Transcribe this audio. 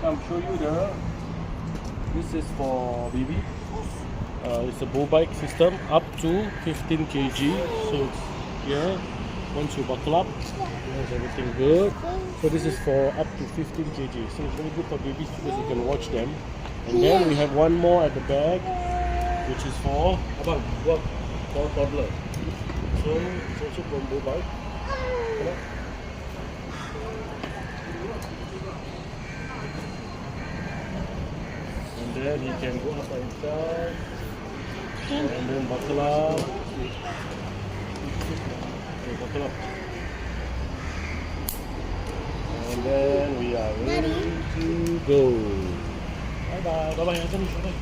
Come show you the. This is for baby. It's a bull bike system up to 15 kg. So it's here. Once you buckle up, there's everything good. So this is for up to 15 kg. So it's very good for babies because you can watch them. And then we have one more at the back, which is for abang, for toddler. So it's also from bull bike. And then he can go up by himself. And then buckle up. Okay, buckle up. And then we are ready to go. Bye bye. Bye bye. Bye bye. Bye bye.